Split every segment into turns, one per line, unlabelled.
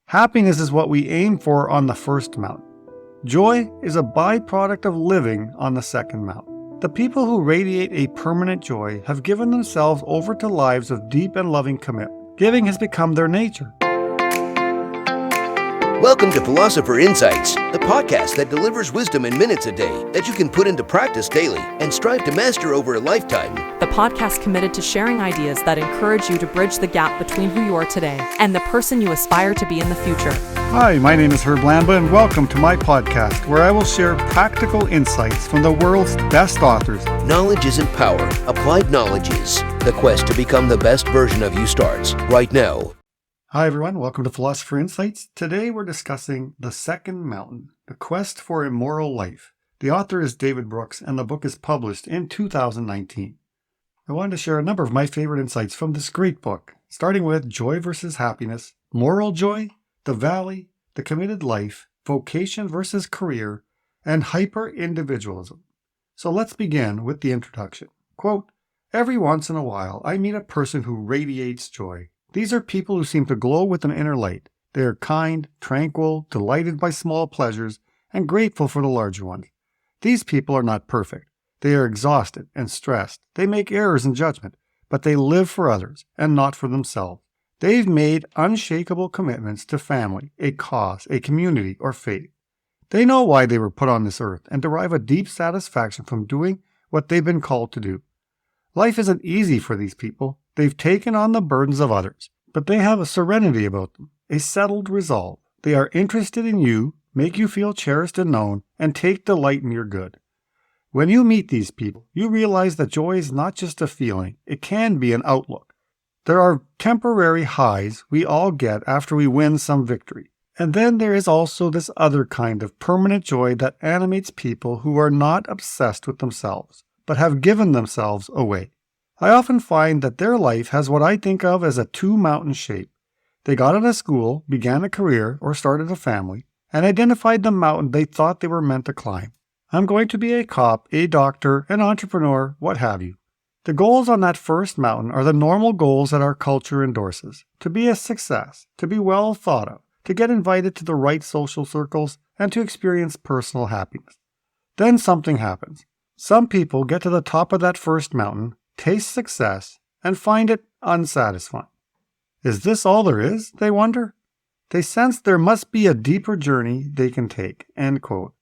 Happiness is what we aim for on the first mountain. Joy is a byproduct of living on the second mountain. The people who radiate a permanent joy have given themselves over to lives of deep and loving commitment. Giving has become their nature.
Welcome to Philosopher Insights, the podcast that delivers wisdom in minutes a day that you can put into practice daily and strive to master over a lifetime.
The podcast committed to sharing ideas that encourage you to bridge the gap between who you are today and the person you aspire to be in the future.
Hi, my name is Herb Lamba, and welcome to my podcast where I will share practical insights from the world's best authors.
Knowledge isn't power. Applied knowledge is. The quest to become the best version of you starts right now.
Hi everyone, welcome to Philosopher Insights. Today we're discussing The Second Mountain, The Quest for a Moral Life. The author is David Brooks, and the book is published in 2019. I wanted to share a number of my favorite insights from this great book, starting with Joy versus Happiness, Moral Joy, The Valley, The Committed Life, Vocation versus Career, and Hyper-Individualism. So let's begin with the introduction. Quote, "Every once in a while I meet a person who radiates joy. These are people who seem to glow with an inner light. They are kind, tranquil, delighted by small pleasures, and grateful for the larger ones. These people are not perfect. They are exhausted and stressed. They make errors in judgment, but they live for others and not for themselves. They've made unshakable commitments to family, a cause, a community, or faith. They know why they were put on this earth and derive a deep satisfaction from doing what they've been called to do. Life isn't easy for these people. They've taken on the burdens of others, but they have a serenity about them, a settled resolve. They are interested in you, make you feel cherished and known, and take delight in your good. When you meet these people, you realize that joy is not just a feeling, it can be an outlook. There are temporary highs we all get after we win some victory. And then there is also this other kind of permanent joy that animates people who are not obsessed with themselves, but have given themselves away. I often find that their life has what I think of as a two-mountain shape. They got out of school, began a career, or started a family, and identified the mountain they thought they were meant to climb. I'm going to be a cop, a doctor, an entrepreneur, what have you. The goals on that first mountain are the normal goals that our culture endorses. To be a success, to be well thought of, to get invited to the right social circles, and to experience personal happiness. Then something happens. Some people get to the top of that first mountain, taste success, and find it unsatisfying. Is this all there is, they wonder? They sense there must be a deeper journey they can take." End quote.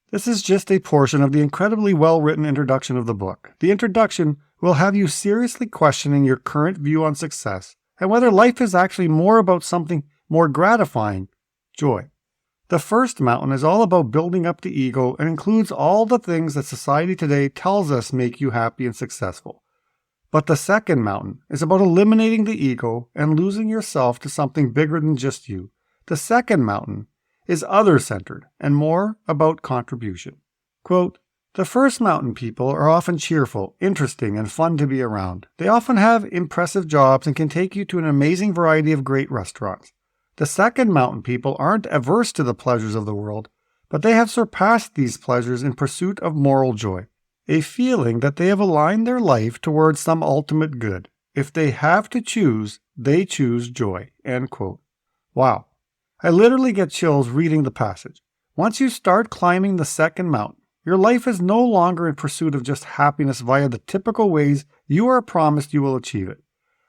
This is just a portion of the incredibly well-written introduction of the book. The introduction will have you seriously questioning your current view on success and whether life is actually more about something more gratifying, joy. The first mountain is all about building up the ego and includes all the things that society today tells us make you happy and successful. But the second mountain is about eliminating the ego and losing yourself to something bigger than just you. The second mountain is other-centered and more about contribution. Quote, "The first mountain people are often cheerful, interesting, and fun to be around. They often have impressive jobs and can take you to an amazing variety of great restaurants. The second mountain people aren't averse to the pleasures of the world, but they have surpassed these pleasures in pursuit of moral joy. A feeling that they have aligned their life towards some ultimate good. If they have to choose, they choose joy." End quote. Wow. I literally get chills reading the passage. Once you start climbing the second mountain, your life is no longer in pursuit of just happiness via the typical ways you are promised you will achieve it.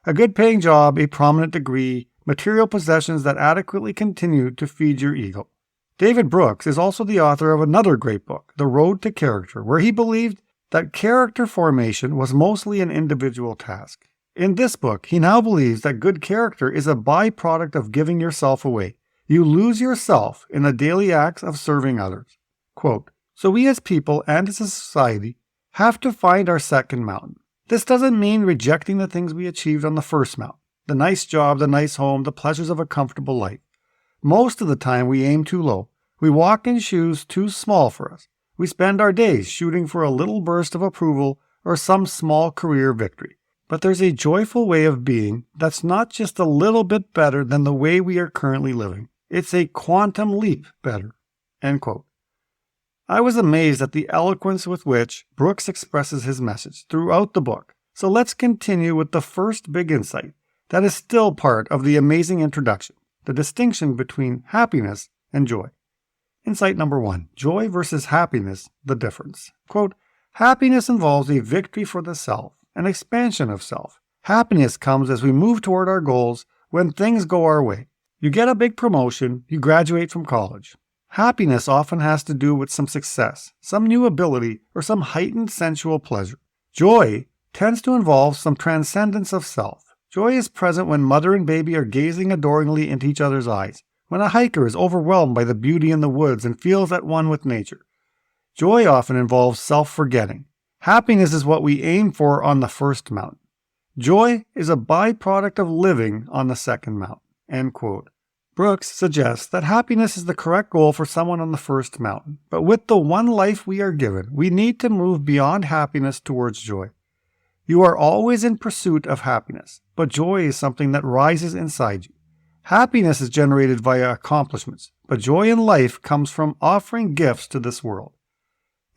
A good-paying job, a prominent degree, material possessions that adequately continue to feed your ego. David Brooks is also the author of another great book, The Road to Character, where he believed that character formation was mostly an individual task. In this book, he now believes that good character is a byproduct of giving yourself away. You lose yourself in the daily acts of serving others. Quote, "So we as people and as a society have to find our second mountain. This doesn't mean rejecting the things we achieved on the first mountain. The nice job, the nice home, the pleasures of a comfortable life. Most of the time we aim too low. We walk in shoes too small for us. We spend our days shooting for a little burst of approval or some small career victory. But there's a joyful way of being that's not just a little bit better than the way we are currently living. It's a quantum leap better." End quote. I was amazed at the eloquence with which Brooks expresses his message throughout the book. So let's continue with the first big insight that is still part of the amazing introduction. the distinction between happiness and joy. Insight number 1, joy versus happiness, the difference. Quote, happiness involves a victory for the self, an expansion of self. Happiness comes as we move toward our goals when things go our way. You get a big promotion, you graduate from college. Happiness often has to do with some success, some new ability, or some heightened sensual pleasure. Joy tends to involve some transcendence of self. Joy is present when mother and baby are gazing adoringly into each other's eyes, when a hiker is overwhelmed by the beauty in the woods and feels at one with nature. Joy often involves self-forgetting. Happiness is what we aim for on the first mountain. Joy is a byproduct of living on the second mountain. End quote. Brooks suggests that happiness is the correct goal for someone on the first mountain, but with the one life we are given, we need to move beyond happiness towards joy. You are always in pursuit of happiness, but joy is something that rises inside you. Happiness is generated via accomplishments, but joy in life comes from offering gifts to this world.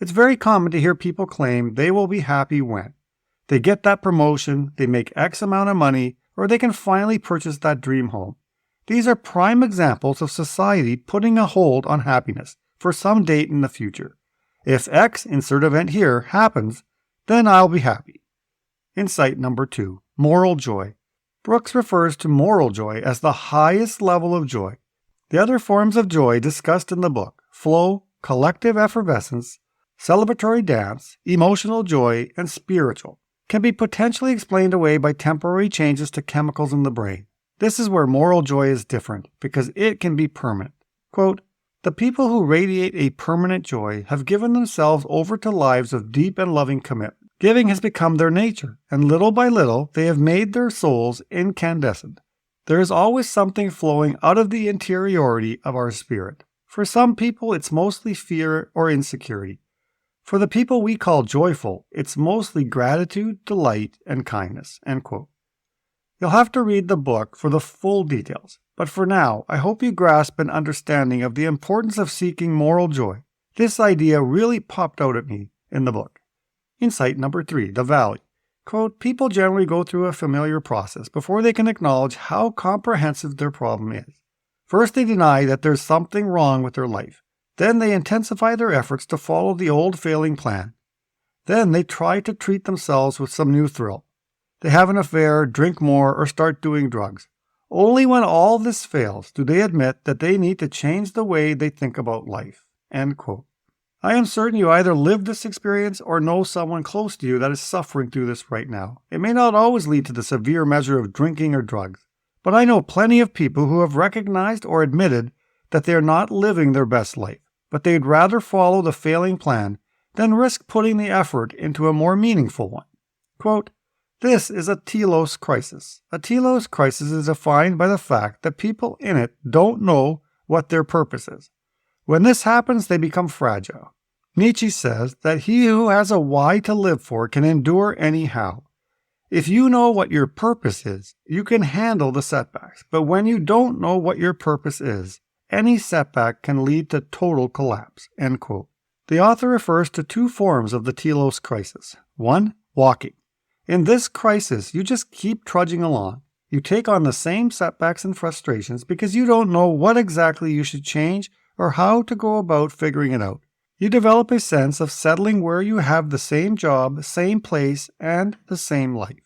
It's very common to hear people claim they will be happy when they get that promotion, they make X amount of money, or they can finally purchase that dream home. These are prime examples of society putting a hold on happiness for some date in the future. If X, insert event here, happens, then I'll be happy. Insight number 2, moral joy. Brooks refers to moral joy as the highest level of joy. The other forms of joy discussed in the book, flow, collective effervescence, celebratory dance, emotional joy, and spiritual, can be potentially explained away by temporary changes to chemicals in the brain. This is where moral joy is different, because it can be permanent. Quote, the people who radiate a permanent joy have given themselves over to lives of deep and loving commitment. Giving has become their nature, and little by little they have made their souls incandescent. There is always something flowing out of the interiority of our spirit. For some people, it's mostly fear or insecurity. For the people we call joyful, it's mostly gratitude, delight, and kindness. End quote. You'll have to read the book for the full details, but for now, I hope you grasp an understanding of the importance of seeking moral joy. This idea really popped out at me in the book. Insight number 3, the valley. Quote, people generally go through a familiar process before they can acknowledge how comprehensive their problem is. First, they deny that there's something wrong with their life. Then they intensify their efforts to follow the old failing plan. Then they try to treat themselves with some new thrill. They have an affair, drink more, or start doing drugs. Only when all this fails do they admit that they need to change the way they think about life. End quote. I am certain you either lived this experience or know someone close to you that is suffering through this right now. It may not always lead to the severe measure of drinking or drugs, but I know plenty of people who have recognized or admitted that they are not living their best life, but they'd rather follow the failing plan than risk putting the effort into a more meaningful one. Quote, this is a telos crisis. A telos crisis is defined by the fact that people in it don't know what their purpose is. When this happens, they become fragile. Nietzsche says that he who has a why to live for can endure any how. If you know what your purpose is, you can handle the setbacks. But when you don't know what your purpose is, any setback can lead to total collapse. End quote. The author refers to 2 forms of the telos crisis. 1, walking. In this crisis, you just keep trudging along. You take on the same setbacks and frustrations because you don't know what exactly you should change or how to go about figuring it out. You develop a sense of settling where you have the same job, same place, and the same life.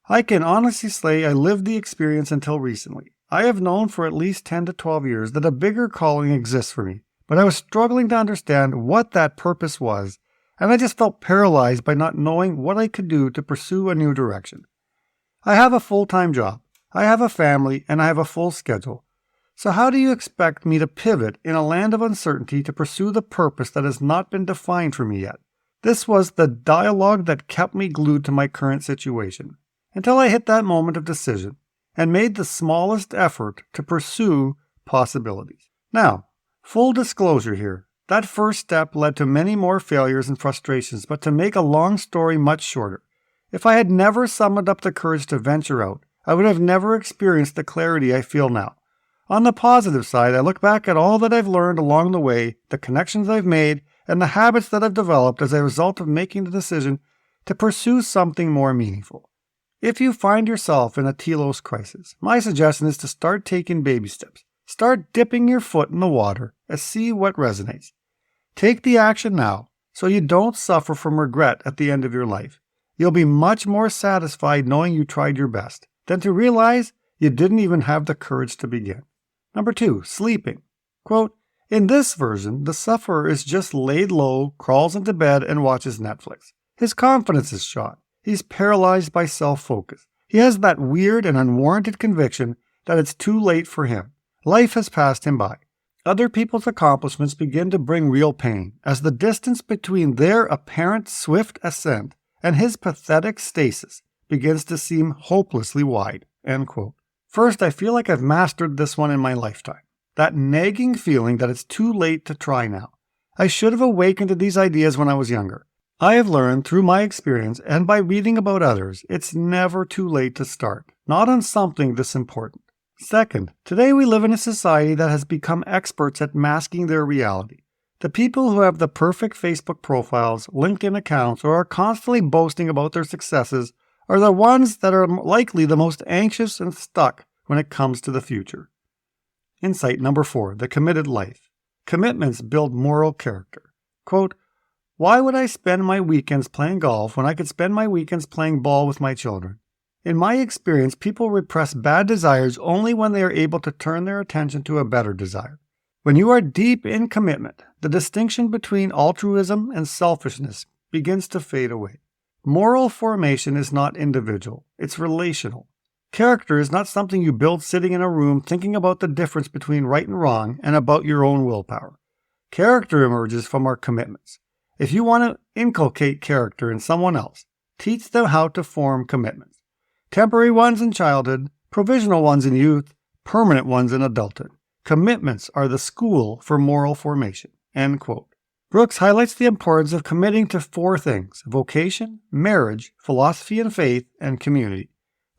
I can honestly say I lived the experience until recently. I have known for at least 10 to 12 years that a bigger calling exists for me, but I was struggling to understand what that purpose was, and I just felt paralyzed by not knowing what I could do to pursue a new direction. I have a full-time job, I have a family, and I have a full schedule. So how do you expect me to pivot in a land of uncertainty to pursue the purpose that has not been defined for me yet? This was the dialogue that kept me glued to my current situation, until I hit that moment of decision and made the smallest effort to pursue possibilities. Now, full disclosure here, that first step led to many more failures and frustrations, but to make a long story much shorter, if I had never summoned up the courage to venture out, I would have never experienced the clarity I feel now. On the positive side, I look back at all that I've learned along the way, the connections I've made, and the habits that I've developed as a result of making the decision to pursue something more meaningful. If you find yourself in a telos crisis, my suggestion is to start taking baby steps. Start dipping your foot in the water and see what resonates. Take the action now so you don't suffer from regret at the end of your life. You'll be much more satisfied knowing you tried your best than to realize you didn't even have the courage to begin. Number 2, sleeping. Quote, in this version, the sufferer is just laid low, crawls into bed, and watches Netflix. His confidence is shot. He's paralyzed by self-focus. He has that weird and unwarranted conviction that it's too late for him. Life has passed him by. Other people's accomplishments begin to bring real pain, as the distance between their apparent swift ascent and his pathetic stasis begins to seem hopelessly wide. End quote. First, I feel like I've mastered this one in my lifetime. That nagging feeling that it's too late to try now. I should have awakened to these ideas when I was younger. I have learned through my experience and by reading about others, it's never too late to start, not on something this important. Second, today we live in a society that has become experts at masking their reality. The people who have the perfect Facebook profiles, LinkedIn accounts, or are constantly boasting about their successes are the ones that are likely the most anxious and stuck when it comes to the future. Insight number 4, the committed life. Commitments build moral character. Quote, why would I spend my weekends playing golf when I could spend my weekends playing ball with my children? In my experience, people repress bad desires only when they are able to turn their attention to a better desire. When you are deep in commitment, the distinction between altruism and selfishness begins to fade away. Moral formation is not individual, it's relational. Character is not something you build sitting in a room thinking about the difference between right and wrong and about your own willpower. Character emerges from our commitments. If you want to inculcate character in someone else, teach them how to form commitments. Temporary ones in childhood, provisional ones in youth, permanent ones in adulthood. Commitments are the school for moral formation. End quote. Brooks highlights the importance of committing to 4 things: vocation, marriage, philosophy and faith, and community.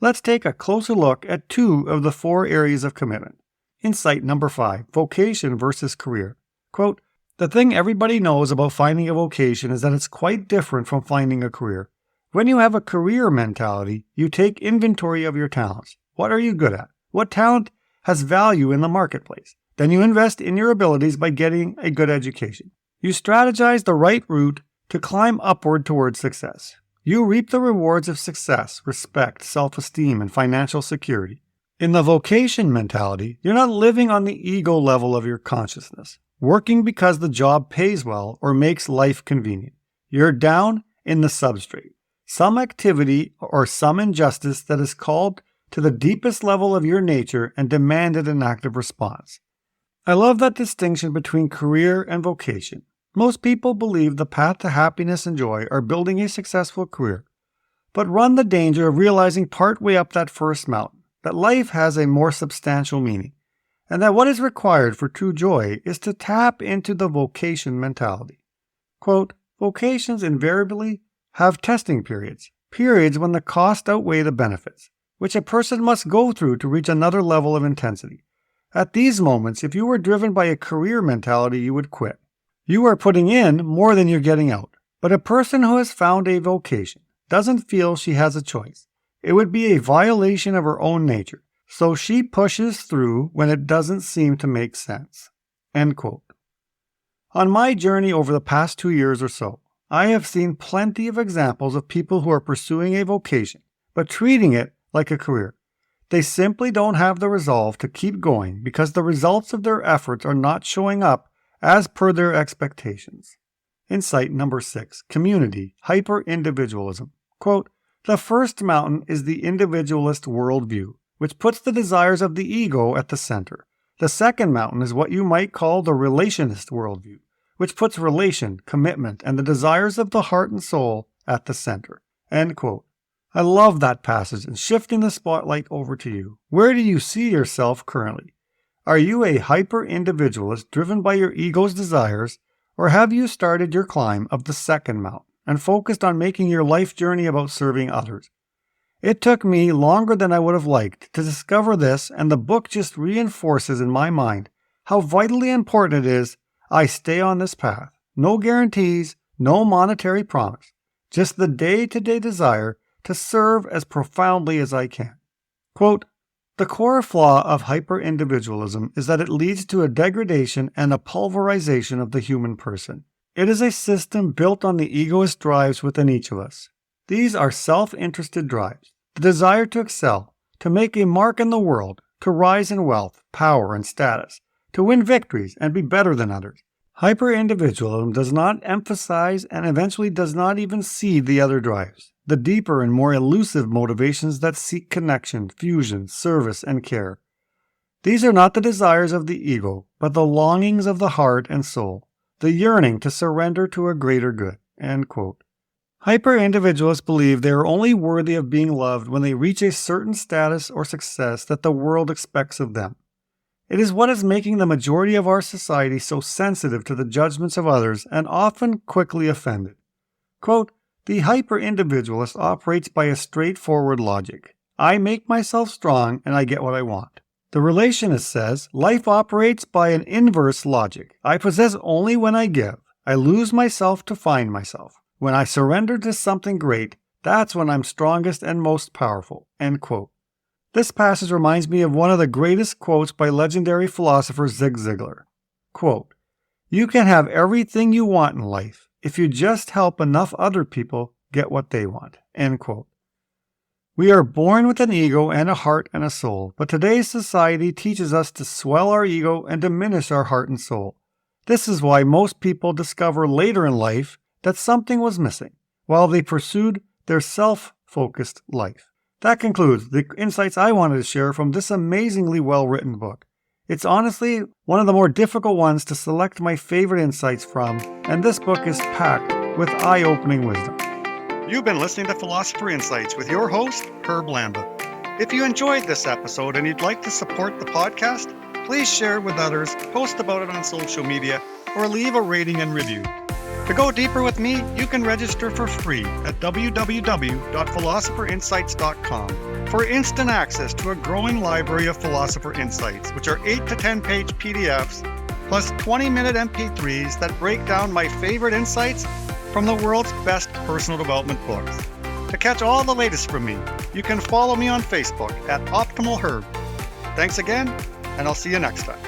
Let's take a closer look at 2 of the 4 areas of commitment. Insight number 5, vocation versus career. Quote, the thing everybody knows about finding a vocation is that it's quite different from finding a career. When you have a career mentality, you take inventory of your talents. What are you good at? What talent has value in the marketplace? Then you invest in your abilities by getting a good education. You strategize the right route to climb upward towards success. You reap the rewards of success, respect, self-esteem, and financial security. In the vocation mentality, you're not living on the ego level of your consciousness, working because the job pays well or makes life convenient. You're down in the substrate, some activity or some injustice that is called to the deepest level of your nature and demanded an active response. I love that distinction between career and vocation. Most people believe the path to happiness and joy are building a successful career, but run the danger of realizing partway up that first mountain that life has a more substantial meaning, and that what is required for true joy is to tap into the vocation mentality. Quote, vocations invariably have testing periods when the costs outweigh the benefits, which a person must go through to reach another level of intensity. At these moments, if you were driven by a career mentality, you would quit. You are putting in more than you're getting out. But a person who has found a vocation doesn't feel she has a choice. It would be a violation of her own nature, so she pushes through when it doesn't seem to make sense. End quote. On my journey over the past 2 years or so, I have seen plenty of examples of people who are pursuing a vocation, but treating it like a career. They simply don't have the resolve to keep going because the results of their efforts are not showing up as per their expectations. Insight number 6, community, hyper-individualism. Quote, the first mountain is the individualist worldview, which puts the desires of the ego at the center. The second mountain is what you might call the relationist worldview, which puts relation, commitment, and the desires of the heart and soul at the center. End quote. I love that passage, and shifting the spotlight over to you. Where do you see yourself currently? Are you a hyper-individualist driven by your ego's desires, or have you started your climb of the second mountain and focused on making your life journey about serving others? It took me longer than I would have liked to discover this, and the book just reinforces in my mind how vitally important it is I stay on this path. No guarantees, no monetary promise, just the day-to-day desire to serve as profoundly as I can. Quote, the core flaw of hyper-individualism is that it leads to a degradation and a pulverization of the human person. It is a system built on the egoist drives within each of us. These are self-interested drives, the desire to excel, to make a mark in the world, to rise in wealth, power, and status, to win victories and be better than others. Hyper-individualism does not emphasize and eventually does not even see the other drives, the deeper and more elusive motivations that seek connection, fusion, service, and care. These are not the desires of the ego, but the longings of the heart and soul, the yearning to surrender to a greater good. End quote. Hyper-individualists believe they are only worthy of being loved when they reach a certain status or success that the world expects of them. It is what is making the majority of our society so sensitive to the judgments of others and often quickly offended. Quote, the hyper-individualist operates by a straightforward logic. I make myself strong and I get what I want. The relationist says, life operates by an inverse logic. I possess only when I give. I lose myself to find myself. When I surrender to something great, that's when I'm strongest and most powerful. End quote. This passage reminds me of one of the greatest quotes by legendary philosopher Zig Ziglar. Quote, you can have everything you want in life if you just help enough other people get what they want. End quote. We are born with an ego and a heart and a soul, but today's society teaches us to swell our ego and diminish our heart and soul. This is why most people discover later in life that something was missing while they pursued their self-focused life. That concludes the insights I wanted to share from this amazingly well-written book. It's honestly one of the more difficult ones to select my favorite insights from, and this book is packed with eye-opening wisdom. You've been listening to Philosopher Insights with your host, Herb Lamba. If you enjoyed this episode and you'd like to support the podcast, please share it with others, post about it on social media, or leave a rating and review. To go deeper with me, you can register for free at www.philosopherinsights.com for instant access to a growing library of Philosopher Insights, which are 8 to 10 page PDFs plus 20-minute MP3s that break down my favorite insights from the world's best personal development books. To catch all the latest from me, you can follow me on Facebook at Optimal Herb. Thanks again, and I'll see you next time.